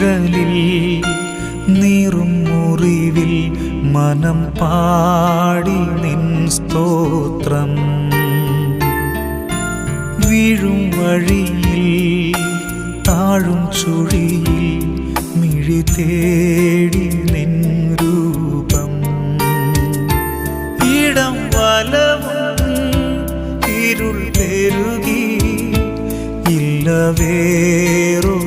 നിഴലിൽ നീറും മുറിവിൽ മനം പാടി നിൻ സ്തോത്രം. വീഴും വഴിയിൽ താഴും ചുഴിയിൽ മിഴി തേടി നിൻ രൂപം. ഇടം വലവും ഇരുൾ പെരുകി ഇല്ല വേറൊരാളെൻ